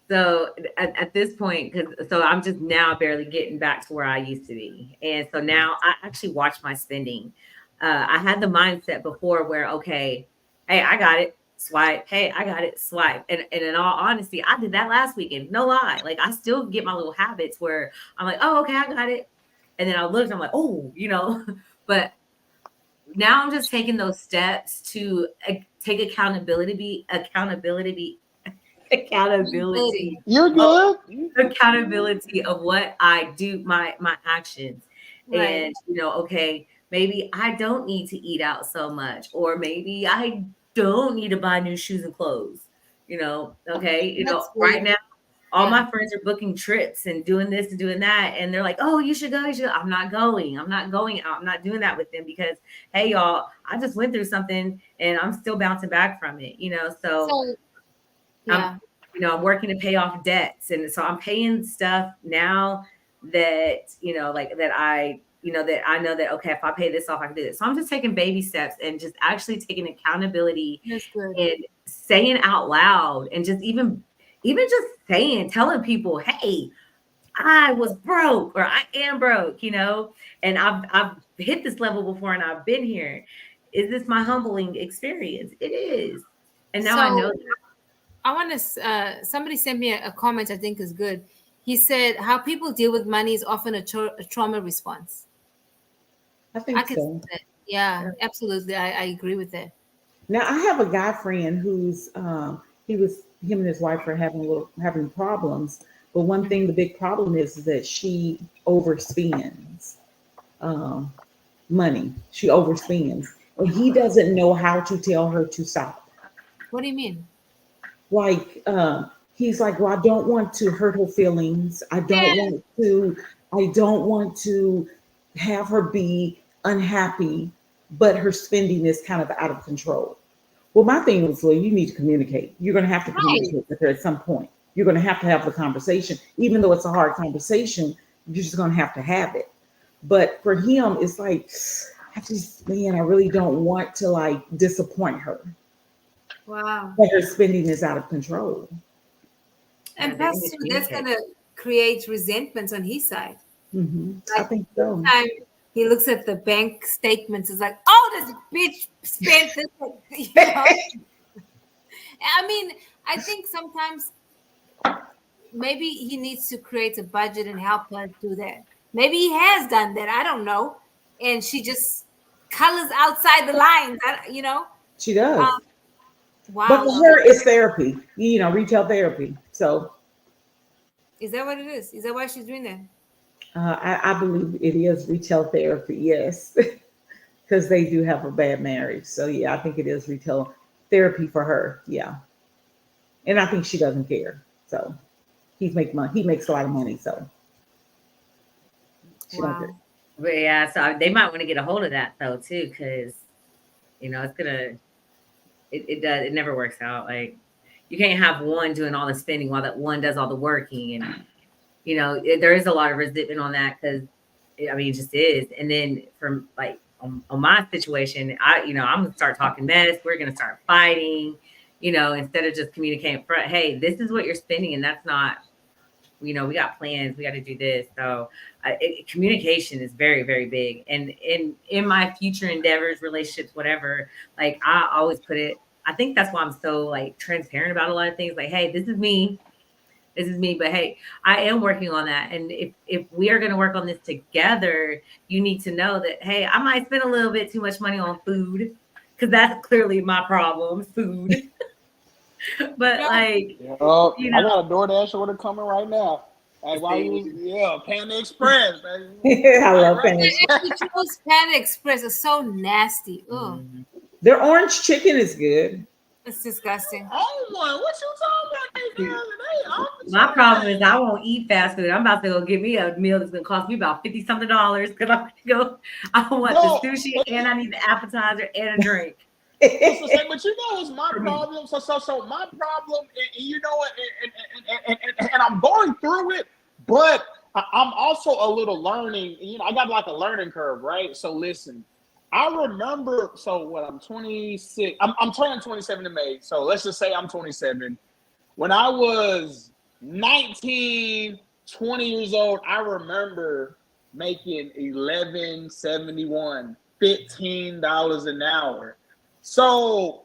So at this point, so I'm just now barely getting back to where I used to be. And so now I actually watch my spending. I had the mindset before where, okay, hey, I got it, swipe. Hey, I got it, swipe. And in all honesty, I did that last weekend. No lie. Like I still get my little habits where I'm like, oh, okay, I got it. And then I looked, I'm like, oh, but now I'm just taking those steps to take accountability you're of good. accountability of what I do, my actions. Right. And okay, maybe I don't need to eat out so much, or maybe I don't need to buy new shoes and clothes. Okay, That's right good. now all Yeah. my friends are booking trips and doing this and doing that, and they're like, "Oh, you should go. You should." I'm not going. I'm not going out. I'm not doing that with them because, hey, y'all, I just went through something and I'm still bouncing back from it. So So I'm, yeah. I'm working to pay off debts. And so I'm paying stuff now that, like that I know that, okay, if I pay this off, I can do this. So I'm just taking baby steps and just actually taking accountability That's good. and saying out loud and just even just telling people, hey, I was broke or I am broke, and I've hit this level before and I've been here. Is this my humbling experience? It is. And now I know So that. I want to. Somebody sent me a comment. I think is good. He said how people deal with money is often a trauma response. I I think can see so. that. Yeah, absolutely. I agree with that. Now I have a guy friend who's him and his wife are having problems. But one Mhm. thing, the big problem is that she overspends um, money. She overspends, and he doesn't know how to tell her to stop. What do you mean? Like he's like, well, I don't want to hurt her feelings. Man, I don't want to have her be unhappy, but her spending is kind of out of control. Well, my thing was, well, you need to communicate. You're going to have to right. communicate with her at some point. You're going to have the conversation, even though it's a hard conversation. You're just going to have it. But for him, it's like, man, I really don't want to like disappoint her. Wow. But her spending is out of control. Yeah, And they need plus, to too, that's communicate. gonna create resentments on his side. I Like think every so. time he looks at the bank statements, it's like, oh, this bitch spent this. You know. I mean, I think sometimes maybe he needs to create a budget and help her do that. Maybe he has done that. I don't know. And she just colors outside the lines. She does. Um, But wow, for though. her, it's therapy, retail therapy. So Is that what it is? Is that why she's doing that? I believe it is retail therapy, yes, because they do have a bad marriage. So yeah, I think it is retail therapy for her. Yeah, and I think she doesn't care. So he's make money. He makes a lot of money, so she don't care. Wow. But yeah, so they might want to get a hold of that though too, because it's gonna it never works out. Like you can't have one doing all the spending while that one does all the working, and there is a lot of resentment on that because I mean it just is. And then from like on my situation, I'm gonna start talking mess. We're gonna start fighting, instead of just communicating front. Hey, this is what you're spending, and that's not. We got plans. We got to do this. So communication is very, very big. And in my future endeavors, relationships, whatever, like I always put it. I think that's why I'm so like transparent about a lot of things. Like, hey, this is me. This is me. But hey, I am working on that. And if we are going to work on this together, you need to know that, hey, I might spend a little bit too much money on food because that's clearly my problem, food. But like, I got a DoorDash order coming right now. Like why Panda Express, baby. I love Right. Panda Express. If you choose Panda Express, it's so nasty. Ugh, Their orange chicken is good. it's disgusting. Oh my, what you talking about? My problem is I won't eat fast food. I'm about to go get me a meal that's gonna cost me about $50-something because I'm gonna go. I want the sushi and I need the appetizer and a drink. But you know what's my problem? So my problem, and you know what, and I'm going through it, but I'm also a little learning. I got like a learning curve, right? So listen, I remember. So what? I'm 26. I'm turning 27 in May. So let's just say I'm 27. When I was 19, 20 years old, I remember making $11.71, $15 an hour. So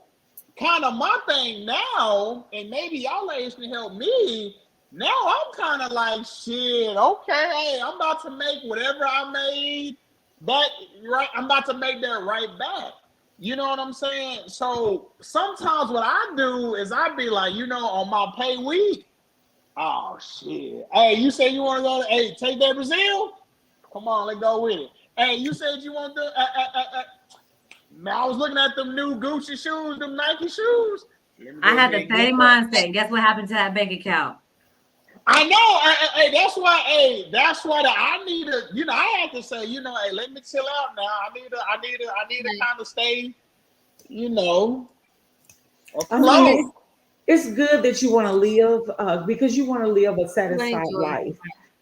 kind of my thing now, and maybe y'all ladies can help me. Now I'm kind of like, shit, okay, hey, I'm about to make whatever I made back, right? I'm about to make that right back. You know what I'm saying? So sometimes what I do is I be like, on my pay week, oh shit. Hey, you say you want to go, hey, take that Brazil? Come on, let's go with it. Hey, you said you want to man, I was looking at them new Gucci shoes, them Nike shoes. I had the same mindset. Guess what happened to that bank account? I know. That's why I need to, I have to say, hey, let me chill out now. I need to kind of stay, afloat. It's good that you want to live because you want to live a satisfied life.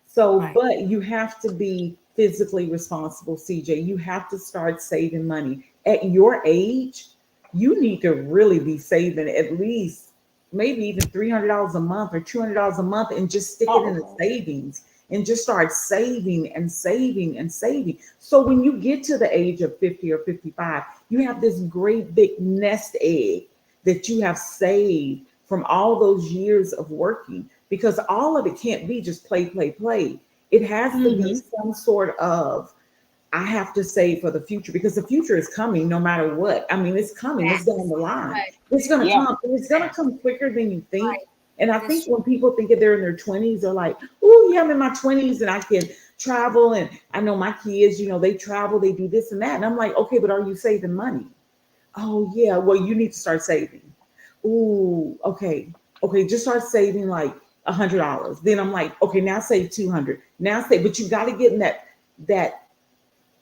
So, but you have to be physically responsible, CJ. You have to start saving money. At your age, you need to really be saving at least maybe even $300 a month or $200 a month and just stick it in the savings and just start saving and saving and saving. So when you get to the age of 50 or 55, you have this great big nest egg that you have saved from all those years of working, because all of it can't be just play, play, play. It has to be some sort of, I have to save for the future, because the future is coming no matter what. I mean, it's coming, it's down the line. It's going to come, and it's going to come quicker than you think. And I think when people think that they're in their 20s, they're like, oh, yeah, I'm in my 20s and I can travel. And I know my kids, they travel, they do this and that. And I'm like, okay, but are you saving money? Oh, yeah, well, you need to start saving. Ooh, okay, just start saving like $100. Then I'm like, okay, now save 200. Now save, but you got to get in that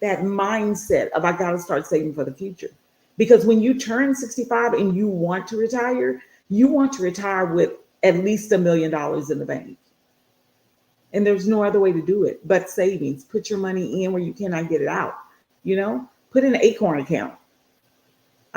mindset of I got to start saving for the future. Because when you turn 65 and you want to retire with at least $1 million in the bank. And there's no other way to do it but savings. Put your money in where you cannot get it out. Put in an Acorn account.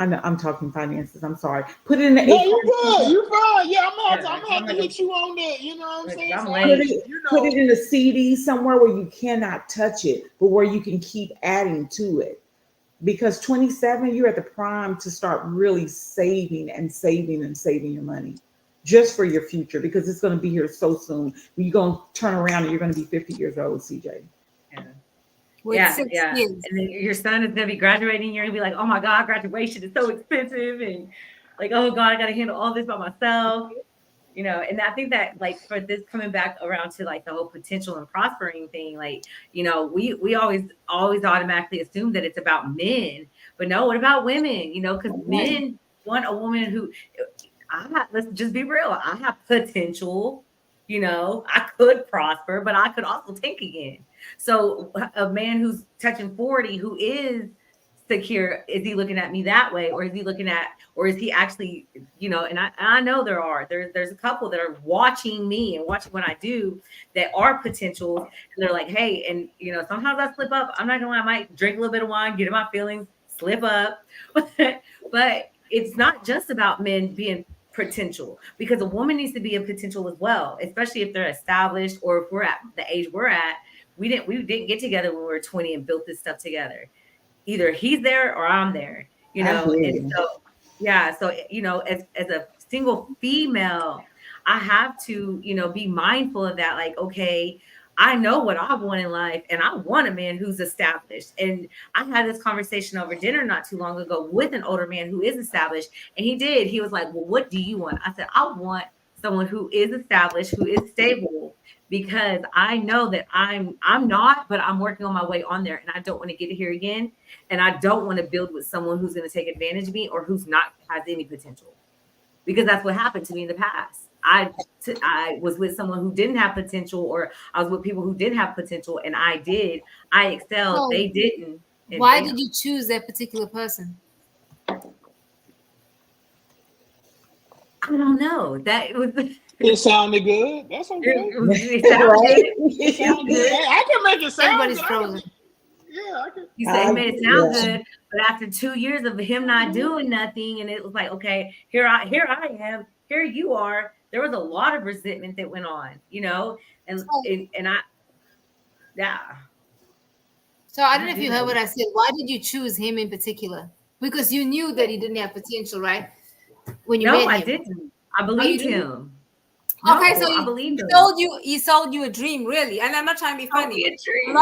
I know I'm talking finances. I'm sorry. Put it in the Acorn. You fine. Yeah, I'm gonna have to hit you on that. You know what I'm saying? Put it in a CD somewhere where you cannot touch it, but where you can keep adding to it. Because 27, you're at the prime to start really saving and saving and saving your money just for your future, because it's going to be here so soon. You're going to turn around and you're going to be 50 years old, CJ. Yeah. And then your son is going to be graduating. You're going to be like, oh my God, graduation is so expensive. And like, oh God, I got to handle all this by myself. And I think that like for this coming back around to like the whole potential and prospering thing, like, we always automatically assume that it's about men, but no, what about women? Because men want a woman who let's just be real. I have potential, I could prosper, but I could also tank again. So a man who's touching 40, who is secure, is he looking at me that way, or is he actually, and I know there's a couple that are watching me and watching what I do that are potentials, and they're like, hey, and sometimes I slip up. I'm not gonna lie, I might drink a little bit of wine, get in my feelings, slip up. But it's not just about men being potential, because a woman needs to be a potential as well, especially if they're established, or if we're at the age we're at. We didn't get together when we were 20 and built this stuff together. Either he's there or I'm there, and so yeah, so as a single female, I have to be mindful of that. Like, okay, I know what I want in life, and I want a man who's established. And I had this conversation over dinner not too long ago with an older man who is established, and he was like, well, what do you want? I said, I want someone who is established, who is stable, because I know that I'm not, but I'm working on my way on there, and I don't want to get here again, and I don't want to build with someone who's going to take advantage of me or who's not has any potential, because that's what happened to me in the past. I was with someone who didn't have potential, or I was with people who did have potential, and I excelled. So, they didn't. Why did you choose that particular person? I don't know. It sounded good. That's okay. It sounded good. It sounded good. I can make it sound Everybody's good. frozen. I can. He said he made it sound good, but after 2 years of him not doing nothing, and it was like, okay, here I am, here you are. There was a lot of resentment that went on, and I, yeah. So I don't know if you heard what I said. Why did you choose him in particular? Because you knew that he didn't have potential, right? When you met him. I didn't. I believed him. Okay, so I believed him. He sold you a dream, really. And I'm not trying to be funny. A dream.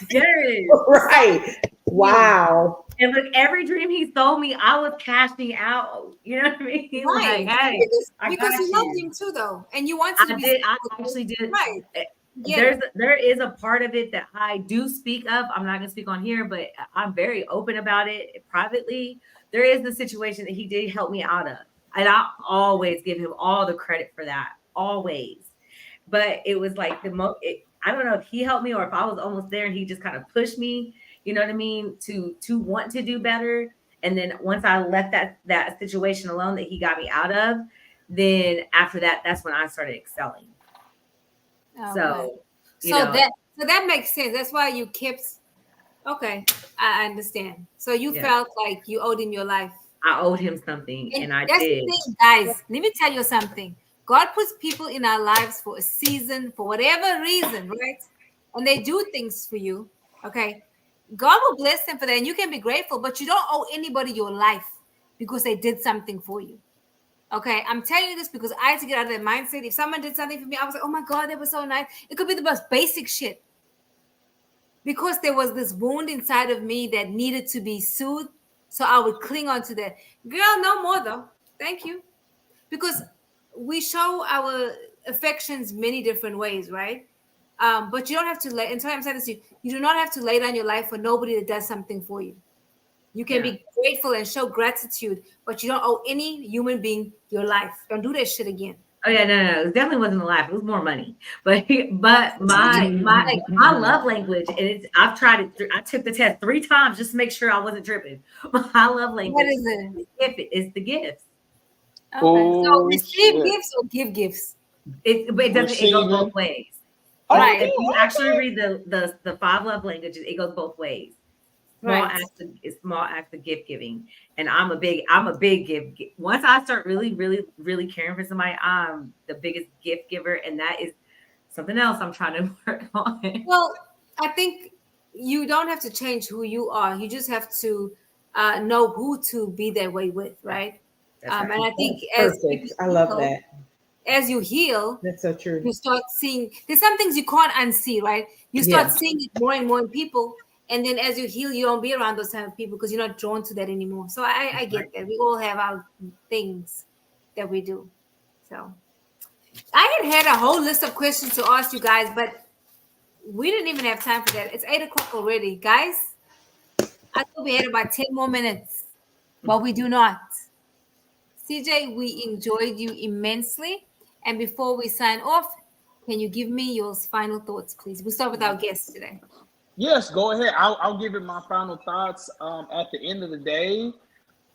Yes. Right. Wow. And look, every dream he sold me, I was cashing out. You know what I mean? Right. Like, hey, because you loved him too, though, and you wanted to be. I actually did. Right. There is a part of it that I do speak of. I'm not going to speak on here, but I'm very open about it privately. There is the situation that he did help me out of, and I always give him all the credit for that. Always. But it was like I don't know if he helped me or if I was almost there and he just kind of pushed me, you know what I mean, to want to do better. And then once I left that situation alone that he got me out of, then after that, that's when I started excelling. Okay. So that makes sense. That's why you kept. Okay, I understand. So you felt like you owed him your life. I owed him something, and I did. The thing, guys. Let me tell you something. God puts people in our lives for a season, for whatever reason, right? And they do things for you. Okay. God will bless them for that. And you can be grateful, but you don't owe anybody your life because they did something for you. Okay. I'm telling you this because I had to get out of that mindset. If someone did something for me, I was like, oh my God, that was so nice. It could be the most basic shit. Because there was this wound inside of me that needed to be soothed. So I would cling on to that. Girl, no more though. Thank you. Because we show our affections many different ways, right? But you don't have to lay. And I'm saying this to you, you do not have to lay down your life for nobody that does something for you. You can be grateful and show gratitude, but you don't owe any human being your life. Don't do that shit again. Oh yeah, no, it definitely wasn't a life. It was more money. But my love language, and I've tried it. I took the test 3 times just to make sure I wasn't tripping. My love language. What is it? It's the gifts. Okay. So receive gifts or give gifts. It doesn't. It goes both ways. Right. If you actually read the 5 love languages, it goes both ways. Small acts of gift giving, and I'm a big gift. Once I start really, really, really caring for somebody, I'm the biggest gift giver, and that is something else I'm trying to work on. Well, I think you don't have to change who you are. You just have to know who to be that way with, right? Right. And I think I love that. As you heal, that's so true. You start seeing there's some things you can't unsee, right? You start seeing it more and more in people. And then as you heal, you don't be around those type of people because you're not drawn to that anymore. So I get that. We all have our things that we do. So I had a whole list of questions to ask you guys, but we didn't even have time for that. It's 8 o'clock already, guys. I thought we had about 10 more minutes, but we do not. CJ, we enjoyed you immensely. And before we sign off, can you give me your final thoughts, please? We'll start with our guests today. Yes, go ahead. I'll give it my final thoughts. At the end of the day,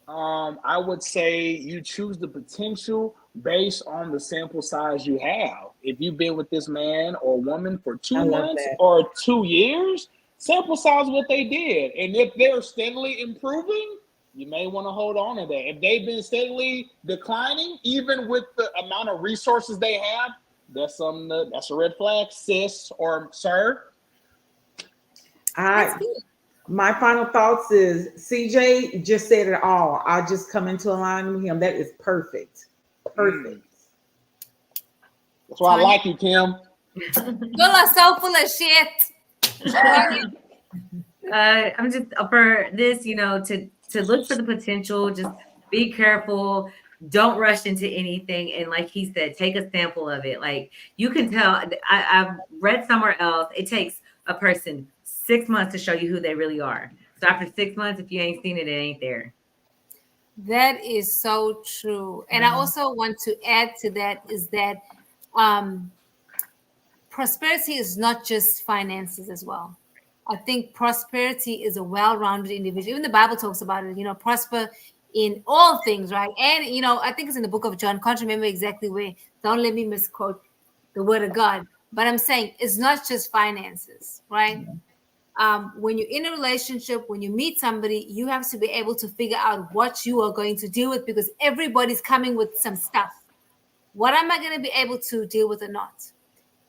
I would say you choose the potential based on the sample size you have. If you've been with this man or woman for 2 months that. or 2 years, sample size what they did. And if they're steadily improving, you may want to hold on to that. If they've been steadily declining, even with the amount of resources they have, that's a red flag, sis or sir. My final thoughts is CJ just said it all. I just come into alignment with him. That is perfect. Perfect. That's why I like you, Kim. Y'all are so full of shit. I'm just for this, to look for the potential. Just be careful. Don't rush into anything. And like he said, take a sample of it. Like you can tell. I've read somewhere else. It takes a person 6 months to show you who they really are. So after 6 months, if you ain't seen it, it ain't there. That is so true. And I also want to add to that is that prosperity is not just finances as well. I think prosperity is a well-rounded individual. Even the Bible talks about it, prosper in all things, right? And, I think it's in the book of John. Can't remember exactly where. Don't let me misquote the word of God. But I'm saying it's not just finances, right? When you're in a relationship, when you meet somebody, you have to be able to figure out what you are going to deal with because everybody's coming with some stuff. What am I going to be able to deal with or not?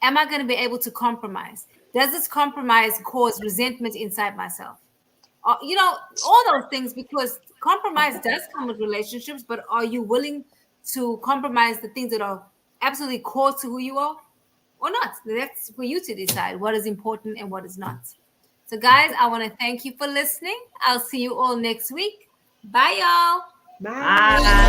Am I going to be able to compromise? Does this compromise cause resentment inside myself? All those things, because compromise does come with relationships, but are you willing to compromise the things that are absolutely core to who you are or not? That's for you to decide what is important and what is not. So, guys, I want to thank you for listening. I'll see you all next week. Bye, y'all. Bye. Bye.